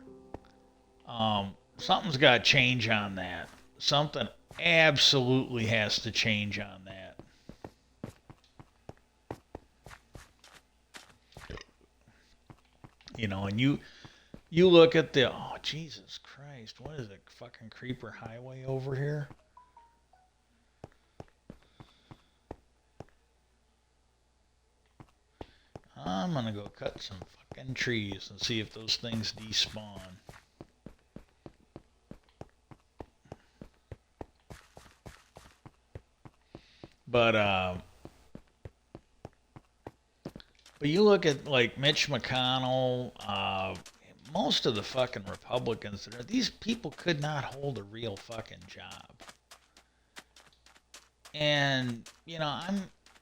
Something's got to change on that. Something absolutely has to change on that. And you look at oh, Jesus Christ, what is it, fucking Creeper Highway over here? I'm gonna go cut some fucking trees and see if those things despawn. But you look at, like, Mitch McConnell, most of the fucking Republicans, these people could not hold a real fucking job. And,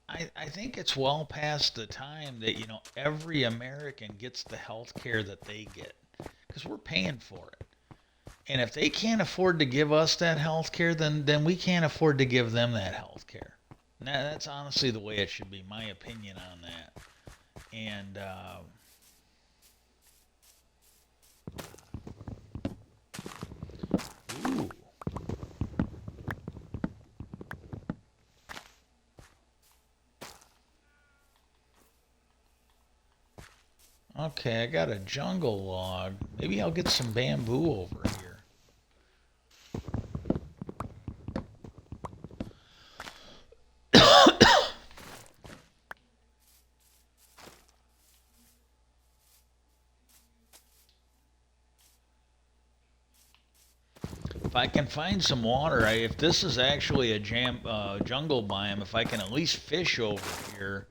I think it's well past the time that, every American gets the health care that they get, because we're paying for it. And if they can't afford to give us that health care, then we can't afford to give them that health care. That's honestly the way it should be, my opinion on that. And ooh. Okay, I got a jungle log. Maybe I'll get some bamboo over here. If I can find some water, if this is actually a jungle biome, if I can at least fish over here,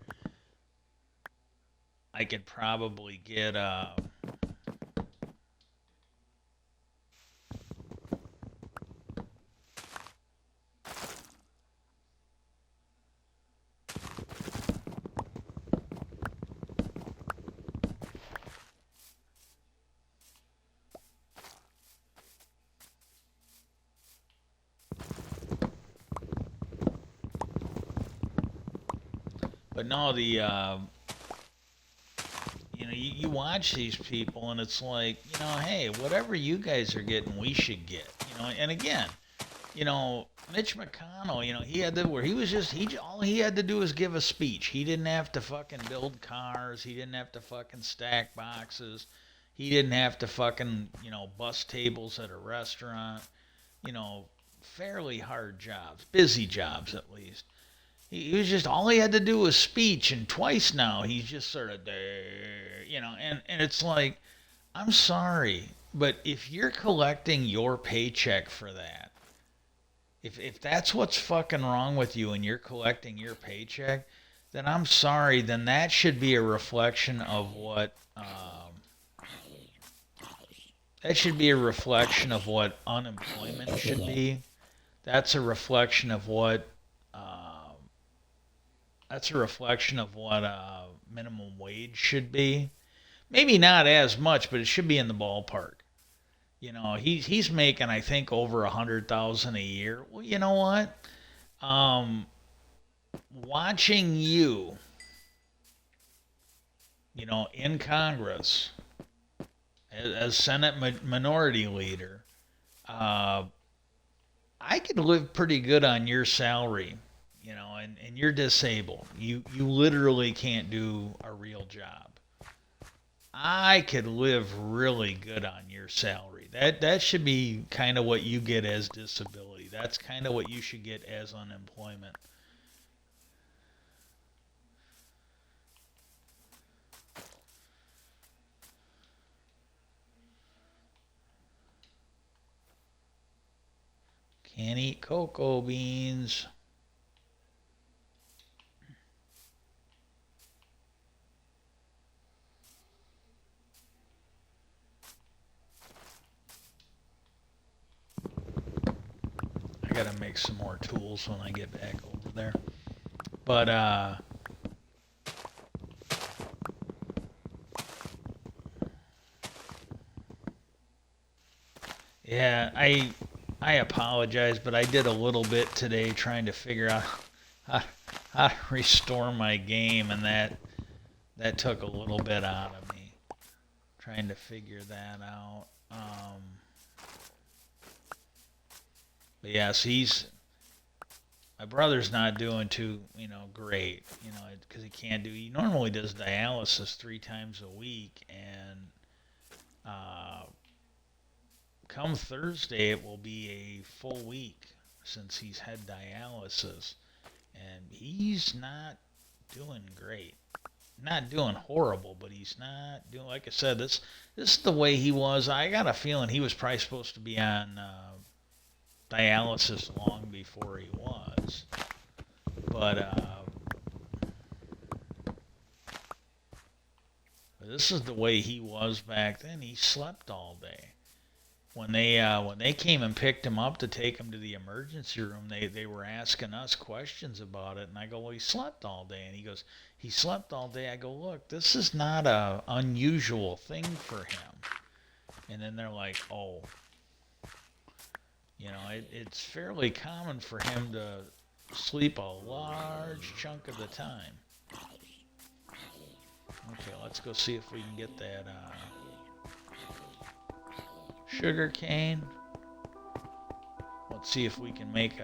I could probably get But no, you watch these people and it's like, hey, whatever you guys are getting, we should get. And again, Mitch McConnell, he had to where he was just all he had to do was give a speech. He didn't have to fucking build cars. He didn't have to fucking stack boxes. He didn't have to fucking, bust tables at a restaurant. You know, fairly hard jobs, busy jobs at least. He was just all he had to do was speech, and twice now he's just sort of there, and it's like, I'm sorry, but if you're collecting your paycheck for that, if that's what's fucking wrong with you and you're collecting your paycheck, then I'm sorry, then that should be a reflection of what that should be a reflection of what unemployment should be. That's a reflection of what minimum wage should be. Maybe not as much, but it should be in the ballpark. He's making I think over 100,000 a year. Well, you know what? Um, Watching you, in Congress as Senate Minority Leader, uh, I could live pretty good on your salary, and you're disabled. You literally can't do a real job. I could live really good on your salary. That should be kind of what you get as disability. That's kind of what you should get as unemployment. Can't eat cocoa beans. I gotta make some more tools when I get back over there. But yeah, I apologize, but I did a little bit today trying to figure out how, how to restore my game, and that took a little bit out of me trying to figure that out. But yes, my brother's not doing too great, because he can't do. He normally does dialysis 3 times a week, and uh, come Thursday it will be a full week since he's had dialysis, and he's not doing great. Not doing horrible, but he's not doing. Like I said, this is the way he was. I got a feeling he was probably supposed to be on dialysis long before he was. But this is the way he was back then. He slept all day. When they came and picked him up to take him to the emergency room, they were asking us questions about it, and I go, well, he slept all day, and he goes, he slept all day. I go, look, this is not a unusual thing for him. And then they're like, oh, it's fairly common for him to sleep a large chunk of the time. Okay, let's go see if we can get that sugar cane. Let's see if we can make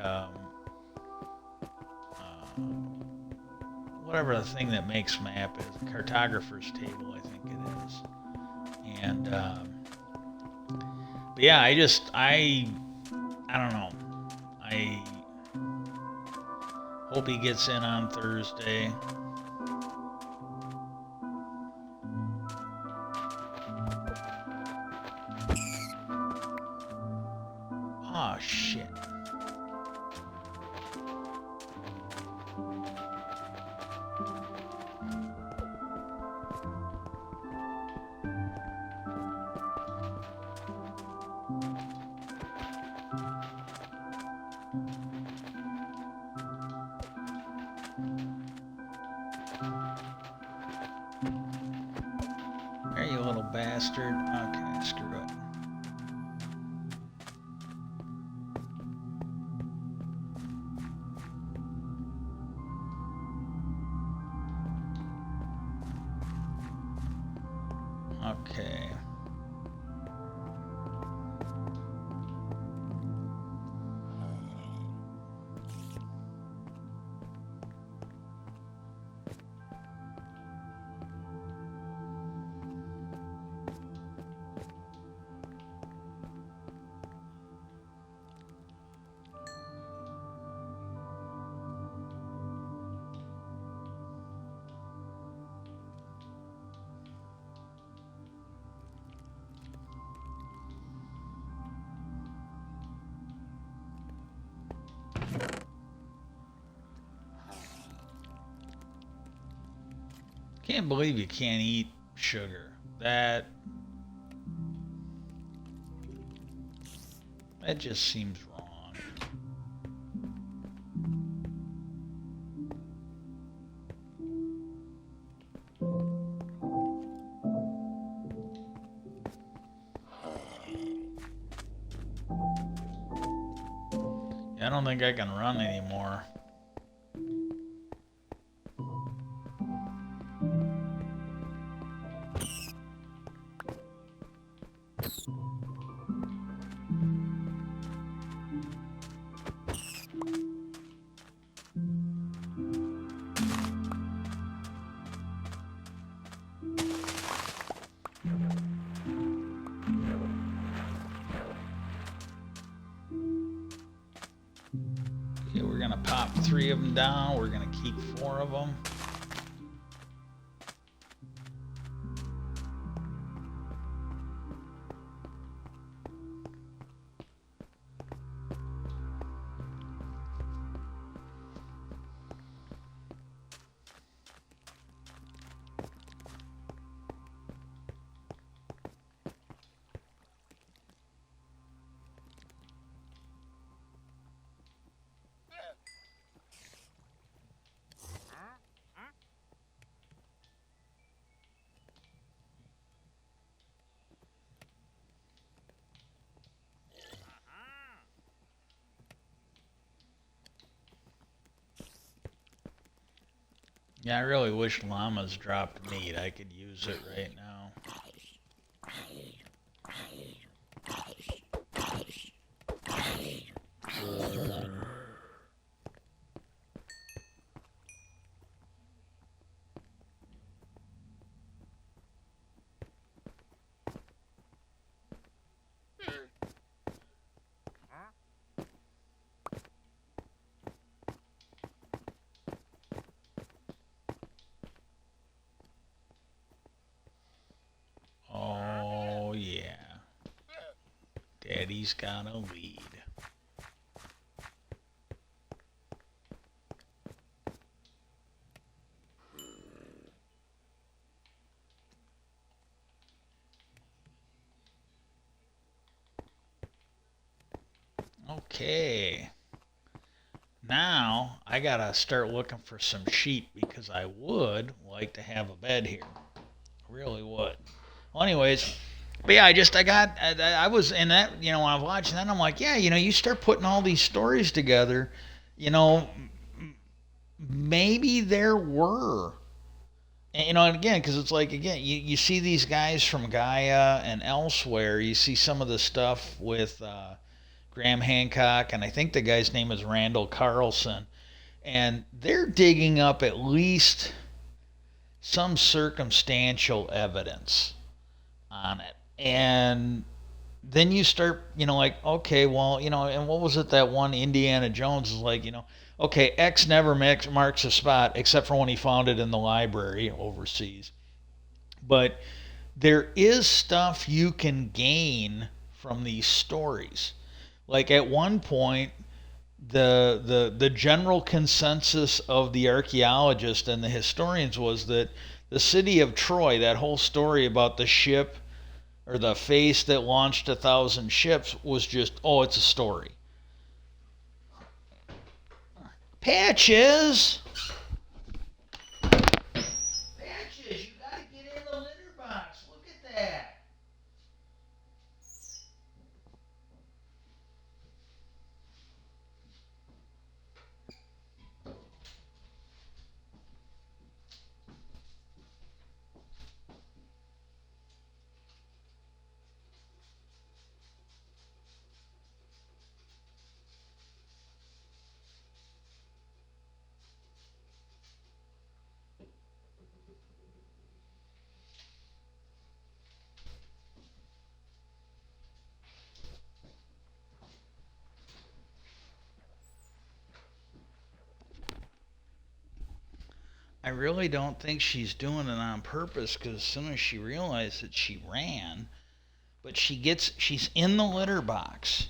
whatever the thing that makes map is, a cartographer's table, I think it is. And but yeah, I don't know. I hope he gets in on Thursday. Oh shit. There, you little bastard. Okay, screw up. Okay. Can't believe you can't eat sugar. That just seems wrong. I don't think I can run anymore. Okay, we're gonna pop 3 of them down. We're gonna keep 4 of them. Yeah, I really wish llamas dropped meat. I could use it right now. Oh, yeah. Daddy's got a lead. Okay. Now, I gotta start looking for some sheep because I would like to have a bed here. I really would. Well, anyways, but yeah, I was in that, when I was watching that, I'm like, yeah, you start putting all these stories together, you know, maybe there were. And again, because it's like, again, you see these guys from Gaia and elsewhere. You see some of the stuff with Graham Hancock, and I think the guy's name is Randall Carlson. And they're digging up at least some circumstantial evidence on it. And then you start, like, okay, well, and what was it that one Indiana Jones is like, okay, X never marks a spot except for when he found it in the library overseas. But there is stuff you can gain from these stories. Like at one point, the general consensus of the archaeologists and the historians was that the city of Troy, that whole story about the ship or the face that launched 1,000 ships, was just, oh, it's a story. Patches! Patches, you gotta get in the litter box. Look at that. I really don't think she's doing it on purpose because as soon as she realized that she ran, but she's in the litter box.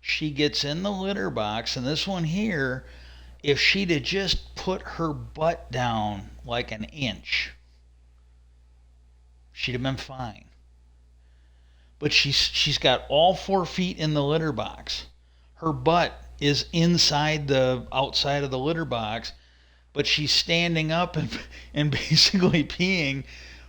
She gets in the litter box, and this one here, if she'd have just put her butt down like an inch, she'd have been fine. But she's got all 4 feet in the litter box. Her butt is inside the outside of the litter box, but she's standing up and basically peeing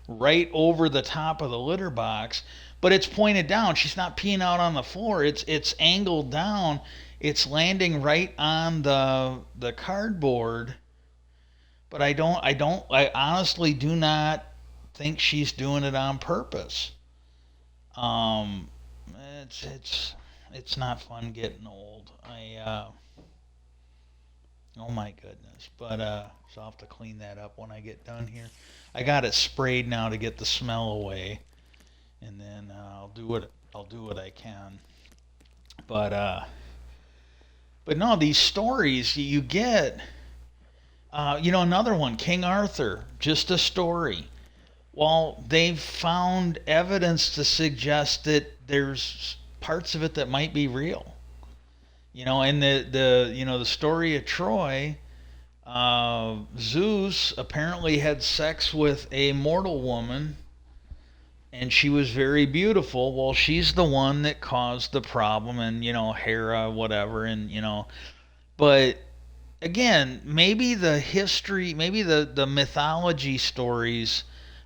right over the top of the litter box. But it's pointed down. She's not peeing out on the floor. It's angled down. It's landing right on the cardboard. But I honestly do not think she's doing it on purpose. Um, it's it's it's not fun getting old. Oh my goodness. But so I'll have to clean that up when I get done here. I got it sprayed now to get the smell away, and then I'll do what I can. But no, these stories you get. Another one, King Arthur, just a story. Well, they've found evidence to suggest that there's parts of it that might be real. And the story of Troy, Zeus apparently had sex with a mortal woman, and she was very beautiful. Well, she's the one that caused the problem, and Hera, whatever, and. But again, maybe the history, maybe the mythology stories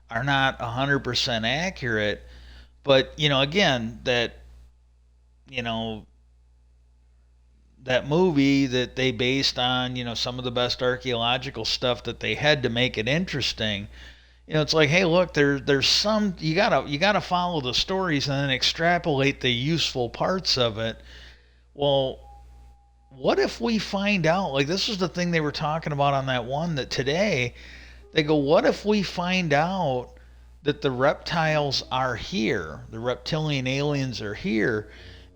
are not 100% accurate, but again, you know that movie that they based on some of the best archaeological stuff that they had to make it interesting. It's like, hey, look, there's some you gotta follow the stories and then extrapolate the useful parts of it. Well, what if we find out, like, this is the thing they were talking about on that one, that today they go, what if we find out that the reptiles are here, the reptilian aliens are here,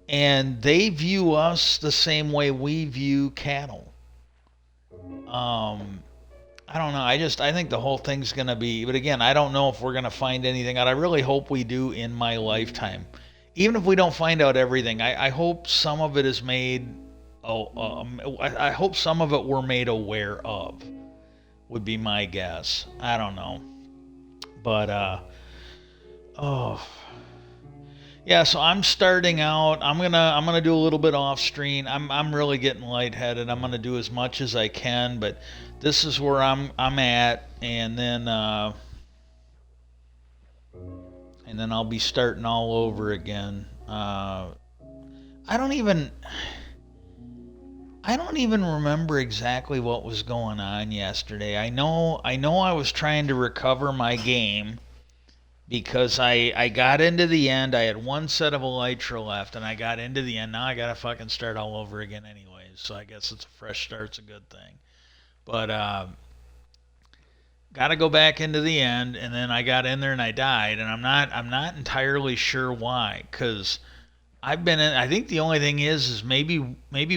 and they view us the same way we view cattle? Um, I don't know. I think the whole thing's gonna be. But again, I don't know if we're gonna find anything out. I really hope we do in my lifetime. Even if we don't find out everything, I hope some of it is made. I hope some of it we're made aware of. Would be my guess. I don't know, but oh yeah. So I'm starting out. I'm gonna do a little bit off screen. I'm really getting lightheaded. I'm gonna do as much as I can, but this is where I'm at, and then I'll be starting all over again. I don't even I don't even remember exactly what was going on yesterday. I know I was trying to recover my game because I got into the end. I had one set of elytra left, and I got into the end. Now I gotta fucking start all over again anyways. So I guess it's a fresh start's a good thing. But got to go back into the end, and then I got in there and I died, and I'm not entirely sure why, because I've been in. I think the only thing is maybe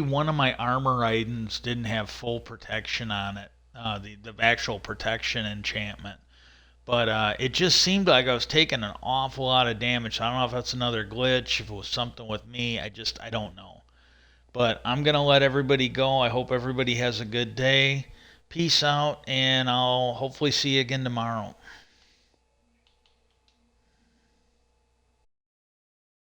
one of my armor items didn't have full protection on it, the actual protection enchantment. But it just seemed like I was taking an awful lot of damage. So I don't know if that's another glitch, if it was something with me. I don't know. But I'm gonna let everybody go. I hope everybody has a good day. Peace out, and I'll hopefully see you again tomorrow.